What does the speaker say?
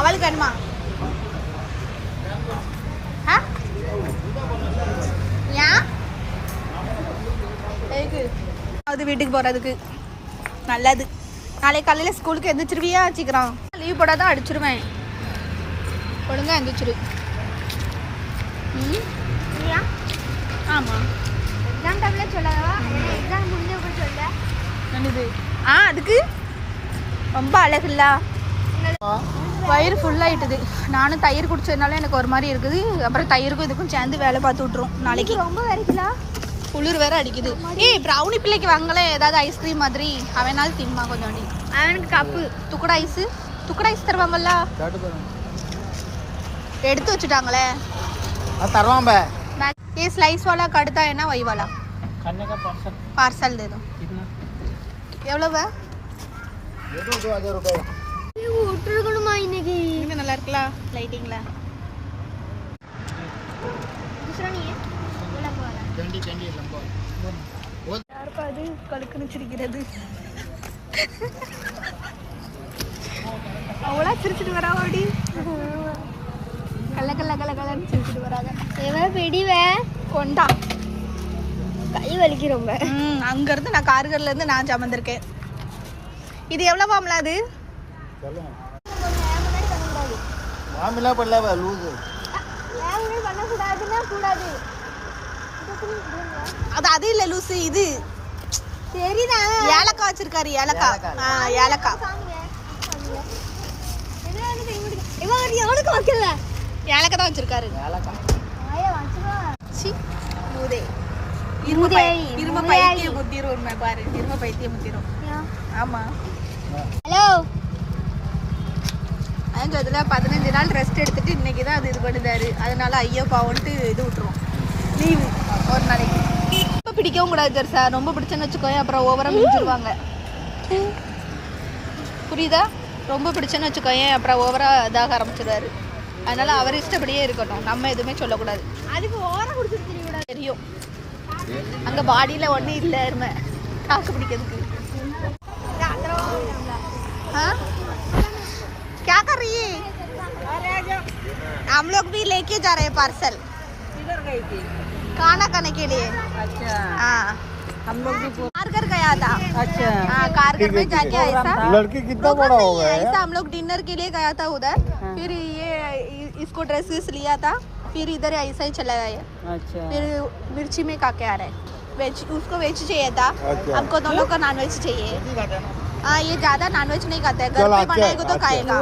அவளுக்கு வேணுமா? அது வீட்டுக்கு போகிறதுக்கு நல்லது. நாளைக்கு காலையில் ஸ்கூலுக்கு எந்திரிச்சிருவியா? சீக்கிரம் லீவ் போடாதான் அடிச்சிருவேன். ஒழுங்கா எந்திரிச்சிரு. ஆமாம், எக்ஸாம் டைமில் சொல்லவா? எக்ஸாம் முடிஞ்ச போய் சொல்ல என்னது? அதுக்கு ரொம்ப அழகுல்ல. வயிறு ஃபுல்லாகிட்டுது. நானும் தயிர் குடிச்சதுனால எனக்கு ஒரு மாதிரி இருக்குது. அப்புறம் தயிருக்கும் இதுக்கும் சேர்ந்து வேலை பார்த்து விட்ருவோம். நாளைக்கு ரொம்ப வரைக்குதா? குளிர் வேற அடிக்குது. ப்ரௌனி பிள்ளைக்கு வாங்கல ஏதாவது ஐஸ்கிரீம் மாதிரி. அவனாலும் தின்மா கொஞ்சம். அவனுக்கு கப்பு துக்குடா ஐஸ் தருவாங்கல்ல, எடுத்து வச்சுட்டாங்களே. தருவாங்க. ये स्लाइस वाला कड़ता है ना, वही वाला खाने का पार्सल दे दो. कितना? எவ்வளவு? ये तो 2000 रुपए. ये விட்டுருக்கணுமா இன்னைக்கு? இது நல்லா இருக்குல லைட்டிங்ல. दूसरा नहीं है बोला बोला कैंडी लंबा. वो யார் பாது கலக்குன்னு சிரிக்கிறது. அவளா சிரிச்சிட்டு வராவாடி. கல்லன்னு சிரிச்சிட்டு வராங்க. பிடிவே கொண்டா கை வலிக்கு ரொம்ப. அங்கேருந்து நான் கார்கர்லேருந்து நான் சமந்திருக்கேன். இது எவ்வளோவாம்ல? அது மாமிலா பண்ணல லூஸ். பண்ணக்கூடாதுன்னா கூடாது. அது இல்லை லூசு. இது சரிதான். ஏலக்காய் வச்சிருக்காரு. ஏலக்காய். ஏலக்காய் எவனுக்கு வைக்கல. ஏலக்காய் தான் வச்சிருக்காரு. இரும பைத்தியம் முத்திரும் பாரு. இரும பைத்தியம் முத்திரும். ஆமா. ஹலோ. அதுல 15 நாள் ரெஸ்ட் எடுத்துட்டு இன்னைக்கு தான் அது இது பண்ணுதாரு. அதனால ஐயோ பாவன்ட்டு இது விட்டுருவோம். லீவு ஒரு நாளைக்கு. ரொம்ப பிடிக்கவும் கூடாது ஜெர்சா. ரொம்ப பிடிச்சேன்னு வச்சுக்கோங்க அப்புறம் ஓவரா மிஞ்சிருவாங்க. புரியுதா? ரொம்ப பிடிச்சேன்னு வச்சுக்கோங்க அப்புறம் ஓவரா இதாக ஆரம்பிச்சிடுவாரு. அதனால அவர் இஷ்டப்படியே இருக்கட்டும். நம்ம எதுவுமே சொல்லக்கூடாது. அதுக்கு ஓரம் கொடுத்துட்டு தெரியக்கூடாது. தெரியும் அங்கே பாடியில் ஒன்றும் இல்லை. இருமை காசு பிடிக்கிறதுக்கு. हाँ क्या कर रही है? हम लोग भी लेके जा रहे हैं पार्सल. किधर गई थी? खाना खाने के लिए. अच्छा. हाँ हम लोग भी कारगर गया था. अच्छा. हाँ कारगर में जाके ऐसा लड़की कितना बड़ा हो गया है? ऐसा हम लोग डिनर के लिए गया था उधर. फिर ये इसको ड्रेसेस लिया था. फिर इधर ऐसा ही चला गया. अच्छा. फिर मिर्ची में काके आ रहा है. वेज उसको वेज चाहिए था. हमको दोनों को नॉन वेज चाहिए. हाँ ये ज्यादा नॉनवेज नहीं खाता है. घर पे बनाएगा तो खाएगा.